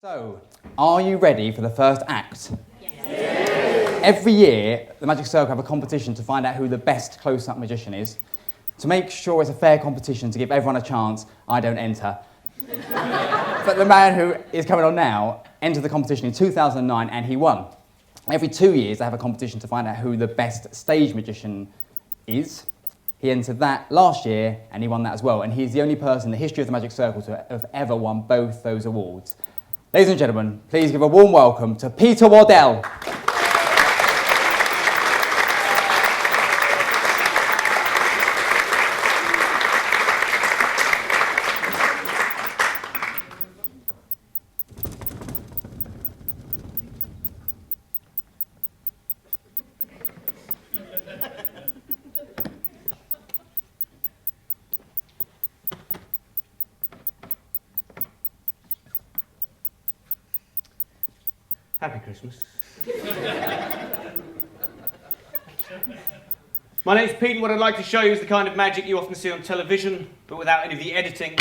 So, are you ready for the first act? Yes. Every year, the Magic Circle have a competition to find out who the best close-up magician is. To make sure it's a fair competition, to give everyone a chance, I don't enter. But the man who is coming on now entered the competition in 2009 and he won. Every 2 years, they have a competition to find out who the best stage magician is. He entered that last year and he won that as well. And he's the only person in the history of the Magic Circle to have ever won both those awards. Ladies and gentlemen, please give a warm welcome to Peter Wardell. Happy Christmas. My name's Pete, and what I'd like to show you is the kind of magic you often see on television, but without any of the editing.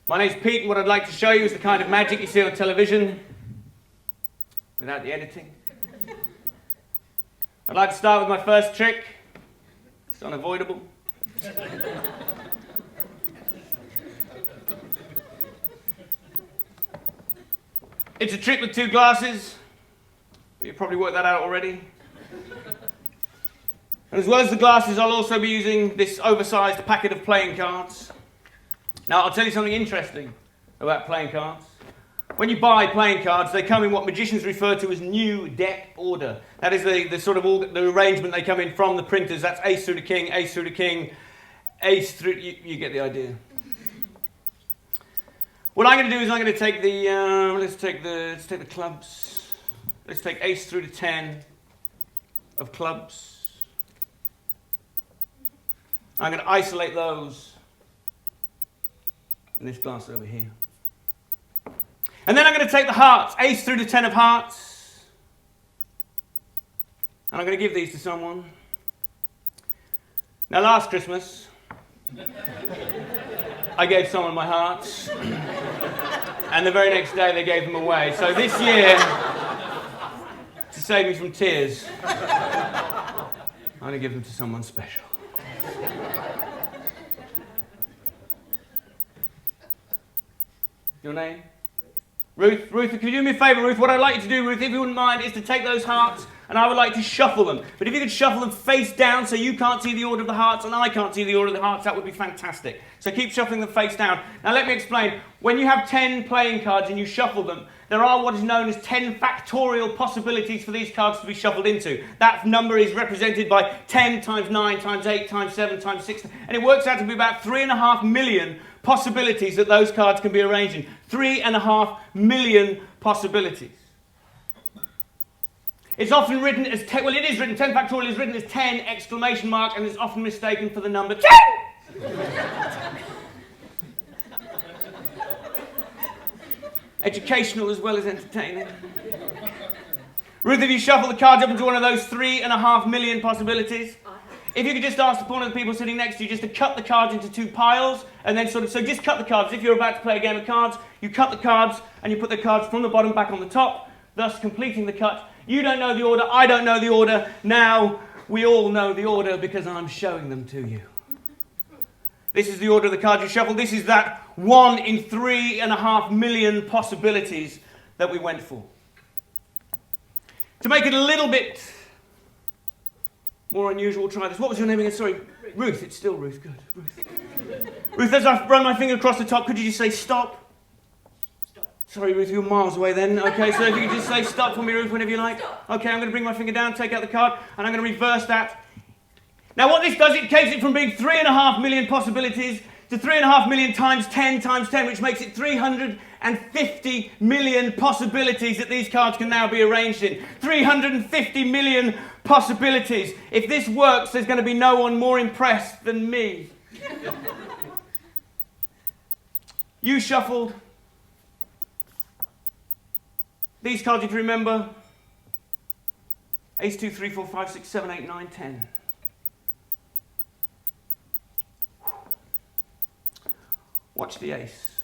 My name's Pete, and what I'd like to show you is the kind of magic you see on television, without the editing. I'd like to start with my first trick. It's unavoidable. It's a trick with two glasses, but you've probably worked that out already. And as well as the glasses, I'll also be using this oversized packet of playing cards. Now, I'll tell you something interesting about playing cards. When you buy playing cards, they come in what magicians refer to as new deck order. That is the sort of the arrangement they come in from the printers. That's ace through to king, ace through to king, ace through, you get the idea. What I'm going to do is I'm going to take the, let's take the clubs. Let's take ace through to 10 of clubs. I'm going to isolate those in this glass over here. And then I'm going to take the hearts, ace through to 10 of hearts. And I'm going to give these to someone. Now, last Christmas, I gave someone my hearts, and the very next day they gave them away. So this year, to save me from tears, I'm going to give them to someone special. Your name? Ruth, could you do me a favour, Ruth? What I'd like you to do, Ruth, if you wouldn't mind, is to take those hearts and I would like to shuffle them. But if you could shuffle them face down so you can't see the order of the hearts and I can't see the order of the hearts, that would be fantastic. So keep shuffling them face down. Now let me explain. When you have 10 playing cards and you shuffle them, there are what is known as 10 factorial possibilities for these cards to be shuffled into. That number is represented by 10 times 9 times 8 times 7 times 6, and it works out to be about 3.5 million possibilities that those cards can be arranged in. 3.5 million possibilities. It's often written as 10, well, it is written, 10 factorial is written as 10 exclamation mark, and is often mistaken for the number 10! Educational as well as entertaining. Ruth, have you shuffled the cards up into one of those 3.5 million possibilities? If you could just ask one of the people sitting next to you just to cut the cards into two piles, and then so just cut the cards. If you're about to play a game of cards, you cut the cards, and you put the cards from the bottom back on the top, thus completing the cut. You don't know the order, I don't know the order. Now we all know the order because I'm showing them to you. This is the order of the cards you shuffle. This is that 1 in 3.5 million possibilities that we went for. To make it a little bit more unusual, try this. What was your name again? Sorry. Ruth. It's still Ruth. Good. Ruth, as I run my finger across the top, could you just say stop? Stop. Sorry, Ruth, you're miles away then. Okay, so if you could just say stop for me, Ruth, whenever you like. Stop. Okay, I'm going to bring my finger down, take out the card, and I'm going to reverse that. Now what this does, it takes it from being 3.5 million possibilities to 3.5 million times 10 times 10, which makes it 350 million possibilities that these cards can now be arranged in. 350 million possibilities. If this works, there's going to be no one more impressed than me. You shuffled these cards, if you remember. Ace, 2, 3, 4, 5, 6, 7, 8, 9, 10. Watch the ace.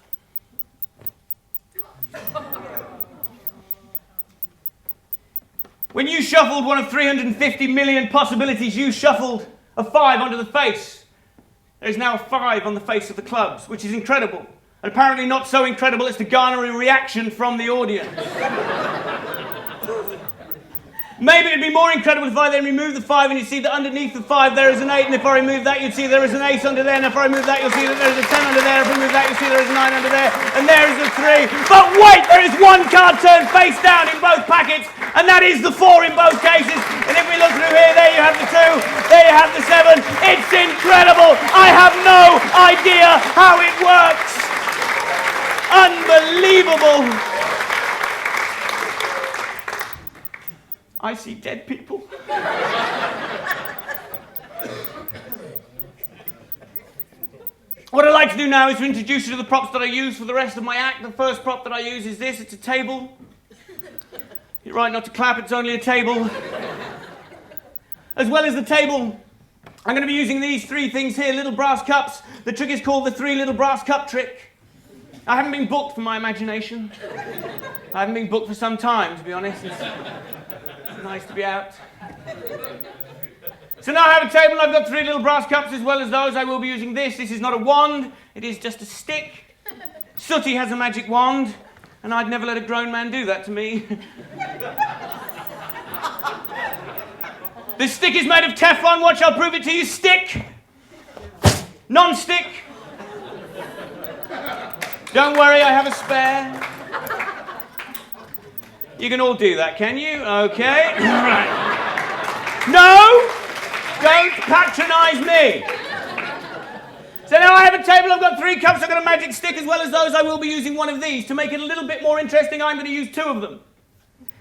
When you shuffled one of 350 million possibilities, you shuffled a 5 onto the face. There is now a 5 on the face of the clubs, which is incredible. And apparently not so incredible as to garner a reaction from the audience. Maybe it'd be more incredible if I then remove the 5 and you see that underneath the 5 there is an 8, and if I remove that you'd see there is an ace under there, and if I remove that you'll see that there is a 10 under there, if I remove that you'll see there is a 9 under there, and there is a 3. But wait, there is one card turned face down in both packets, and that is the 4 in both cases. And if we look through here, there you have the 2, there you have the 7. It's incredible. I have no idea how it works. Unbelievable. I see dead people. What I'd like to do now is to introduce you to the props that I use for the rest of my act. The first prop that I use is this. It's a table. You're right not to clap, it's only a table. As well as the table, I'm going to be using these 3 things here, little brass cups. The trick is called the 3 little brass cup trick. I haven't been booked for my imagination. I haven't been booked for some time, to be honest. It's nice to be out. So now I have a table, I've got 3 little brass cups as well as those. I will be using this. This is not a wand, it is just a stick. Sooty has a magic wand, and I'd never let a grown man do that to me. This stick is made of Teflon. Watch, I'll prove it to you. Stick. Non-stick. Don't worry, I have a spare. You can all do that, can you? Okay. Right. No! Don't patronise me. So now I have a table, I've got 3 cups, I've got a magic stick as well as those. I will be using one of these. To make it a little bit more interesting, I'm going to use 2 of them.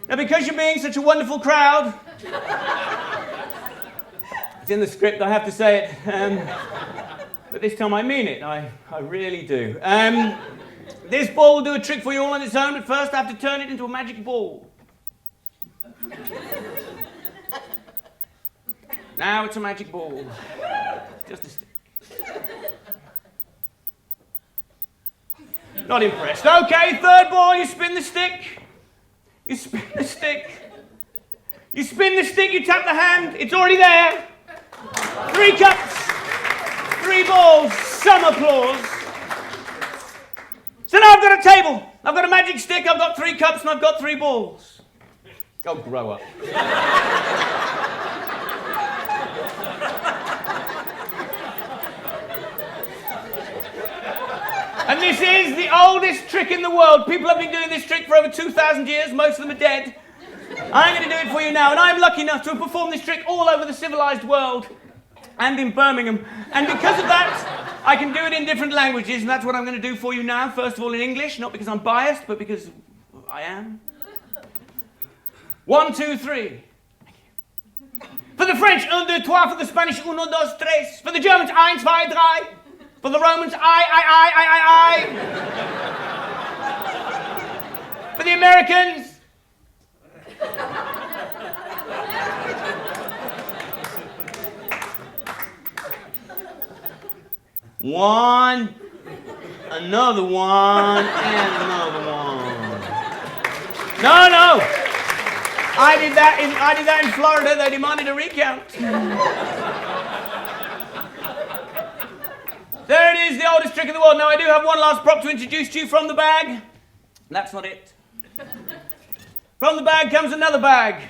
Now because you're being such a wonderful crowd, it's in the script, I have to say it, but this time I mean it, I really do. This ball will do a trick for you all on its own, but first I have to turn it into a magic ball. Now it's a magic ball. Just a stick. Not impressed. Okay, 3rd ball, you spin the stick. You spin the stick. You spin the stick, you tap the hand. It's already there. 3 cups, 3 balls, some applause. So now I've got a table, I've got a magic stick, I've got 3 cups, and I've got 3 balls. Go grow up. And this is the oldest trick in the world. People have been doing this trick for over 2,000 years, most of them are dead. I'm going to do it for you now, and I'm lucky enough to have performed this trick all over the civilized world and in Birmingham. And because of that, I can do it in different languages, and that's what I'm going to do for you now. First of all in English, not because I'm biased, but because I am. 1, 2, 3. Thank you. For the French, 1, 2, 3. For the Spanish, 1, 2, 3. For the Germans, 1, 2, 3. For the Romans, I. For the Americans, one, another one, and another one. No. I did that in Florida. They demanded a recount. There it is, the oldest trick in the world. Now I do have one last prop to introduce to you from the bag. That's not it. From the bag comes another bag.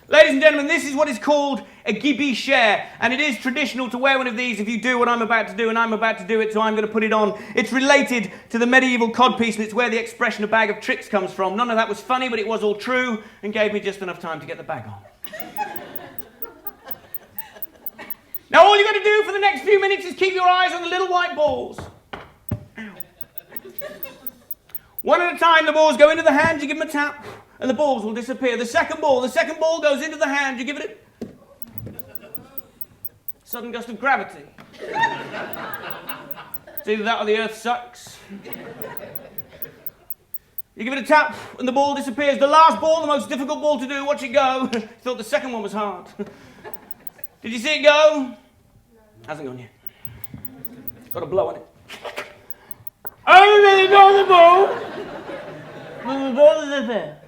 Ladies and gentlemen, this is what is called a gibi share, and it is traditional to wear one of these if you do what I'm about to do, and I'm about to do it, so I'm going to put it on. It's related to the medieval codpiece, and it's where the expression a bag of tricks comes from. None of that was funny, but it was all true, and gave me just enough time to get the bag on. Now all you've got to do for the next few minutes is keep your eyes on the little white balls. Ow. One at a time, the balls go into the hand, you give them a tap, and the balls will disappear. The second ball goes into the hand, you give it a sudden gust of gravity. It's either that or the earth sucks. You give it a tap, and the ball disappears. The last ball, the most difficult ball to do, watch it go. Thought the second one was hard. Did you see it go? No. Hasn't gone yet. Got a blow on it. Everybody got the ball. But the ball is there.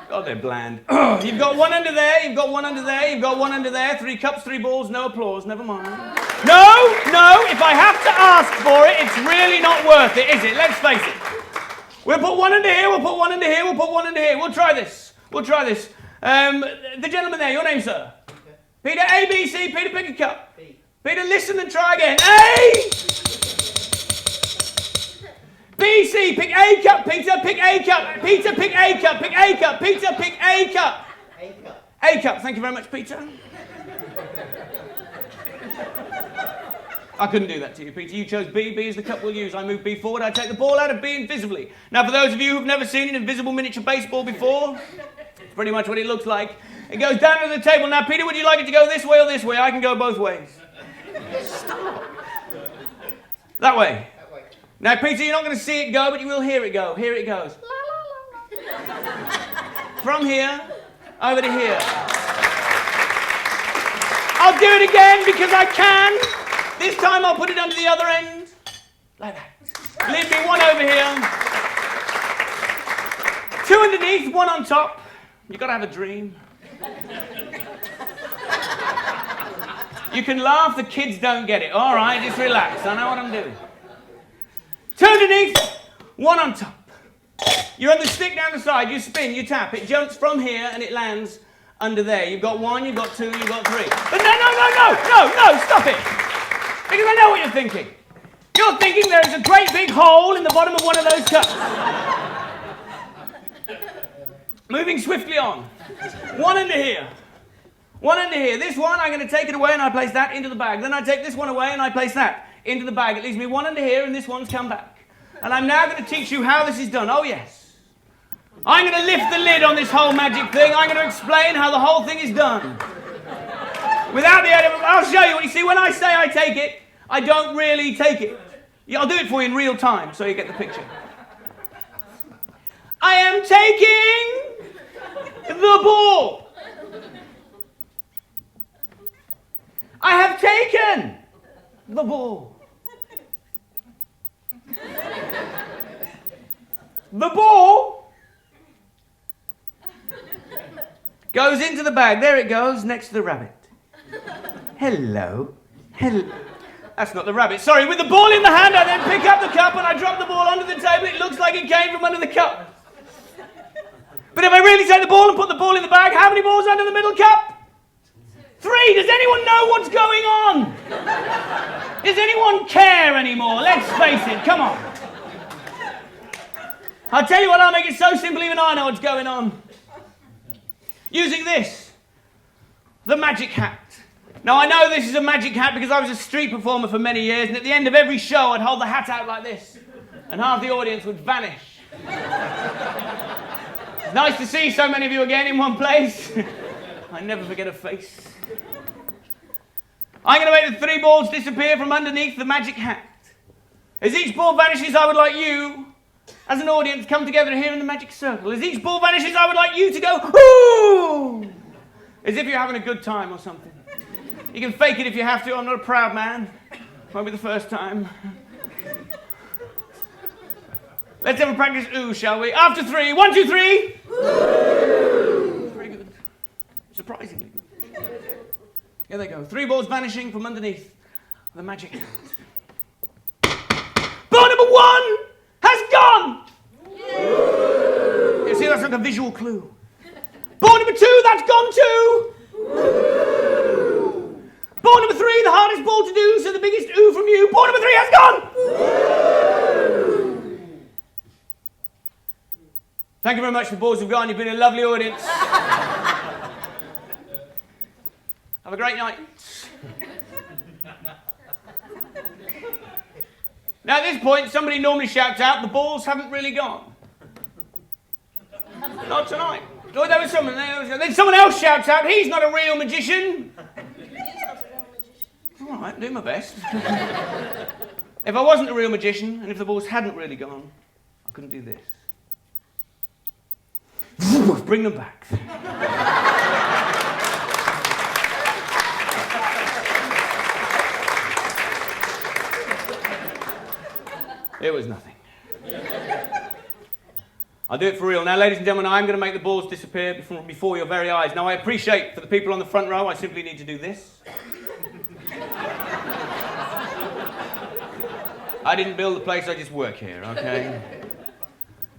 God, they're bland. You've got one under there, you've got one under there, you've got one under there. 3 cups, 3 balls, no applause, never mind. No, if I have to ask for it, it's really not worth it, is it? Let's face it. We'll put one under here, we'll put one under here, we'll put one under here. We'll try this. The gentleman there, your name, sir? Peter, A, B, C. Peter, pick a cup. Peter, listen and try again. A! B, C, pick A cup. Peter, pick A cup. Peter, pick A cup. Pick A cup. Peter, pick A cup. A cup. Thank you very much, Peter. I couldn't do that to you, Peter. You chose B. B is the cup we'll use. I move B forward. I take the ball out of B invisibly. Now, for those of you who've never seen an invisible miniature baseball before, it's pretty much what it looks like. It goes down to the table. Now, Peter, would you like it to go this way or this way? I can go both ways. Stop. That way. Now, Peter, you're not going to see it go, but you will hear it go. Here it goes. From here, over to here. I'll do it again because I can. This time I'll put it under the other end. Like that. Leave me one over here. 2 underneath, 1 on top. You've got to have a dream. You can laugh, the kids don't get it. All right, just relax. I know what I'm doing. 2 underneath, 1 on top. You run the stick down the side, you spin, you tap. It jumps from here and it lands under there. You've got 1, you've got 2, you've got 3. But no, stop it. Because I know what you're thinking. You're thinking there is a great big hole in the bottom of one of those cups. Moving swiftly on. 1 under here. 1 under here. This one, I'm going to take it away and I place that into the bag. Then I take this one away and I place that into the bag. It leaves me 1 under here and this one's come back. And I'm now going to teach you how this is done. Oh, yes. I'm going to lift the lid on this whole magic thing. I'm going to explain how the whole thing is done. Without the edit, I'll show you. You see, when I say I take it, I don't really take it. I'll do it for you in real time so you get the picture. I am taking the ball. I have taken the ball. The ball goes into the bag. There it goes, next to the rabbit. Hello. That's not the rabbit. Sorry, with the ball in the hand, I then pick up the cup and I drop the ball under the table. It looks like it came from under the cup. But if I really take the ball and put the ball in the bag, how many balls under the middle cup? 3. Does anyone know what's going on? Does anyone care anymore? Let's face it. Come on. I'll tell you what, I'll make it so simple even I know what's going on. Using this, the magic hat. Now, I know this is a magic hat because I was a street performer for many years, and at the end of every show, I'd hold the hat out like this, and half the audience would vanish. It's nice to see so many of you again in one place. I never forget a face. I'm going to make the 3 balls disappear from underneath the magic hat. As each ball vanishes, I would like you, as an audience, come together here in the magic circle. As each ball vanishes, I would like you to go, ooh! As if you're having a good time or something. You can fake it if you have to. I'm not a proud man. Won't be the first time. Let's have a practice ooh, shall we? After 3. 1, 2, 3. Ooh. Very good. Surprisingly good. Here they go. 3 balls vanishing from underneath the magic hat. Ball number 1 has gone. You see, that's like a visual clue. Ball number 2, that's gone too. Ball number 3, the hardest ball to do, so the biggest ooh from you. Ball number 3 has gone. Thank you very much. The balls have gone. You've been a lovely audience. Have a great night. Now, at this point, somebody normally shouts out, the balls haven't really gone. Not tonight. Oh, there was someone there. Then someone else shouts out, he's not a real magician. All right, do my best. If I wasn't a real magician, and if the balls hadn't really gone, I couldn't do this. Bring them back. It was nothing. I'll do it for real. Now, ladies and gentlemen, I'm going to make the balls disappear before your very eyes. Now, I appreciate for the people on the front row, I simply need to do this. I didn't build the place, I just work here, okay?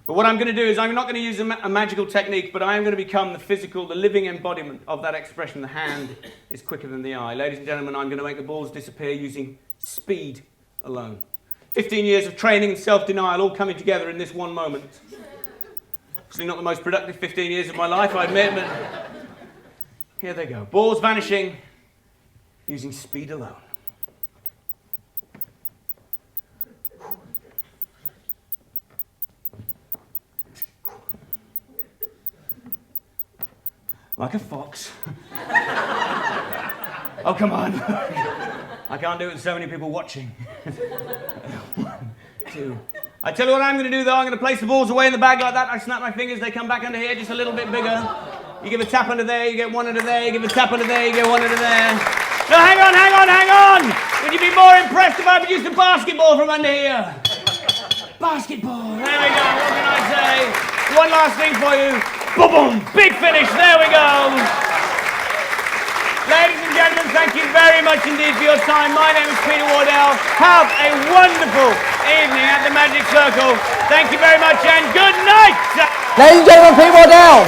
But what I'm going to do is I'm not going to use a magical technique, but I am going to become the physical, the living embodiment of that expression. The hand is quicker than the eye. Ladies and gentlemen, I'm going to make the balls disappear using speed alone. 15 years of training and self-denial all coming together in this one moment. Actually not the most productive 15 years of my life, I admit, but here they go. Balls vanishing using speed alone. Like a fox. Oh, come on. I can't do it with so many people watching. 1, 2. I tell you what I'm going to do, though. I'm going to place the balls away in the bag like that. I snap my fingers. They come back under here just a little bit bigger. You give a tap under there. You get one under there. You give a tap under there. You get one under there. No, hang on, hang on, hang on. Would you be more impressed if I produced a basketball from under here? Basketball. There we go. What can I say? One last thing for you. Boom! Big finish. There we go. Ladies and gentlemen, thank you very much indeed for your time. My name is Peter Wardell. Have a wonderful evening at the Magic Circle. Thank you very much and good night. Ladies and gentlemen, Peter Wardell.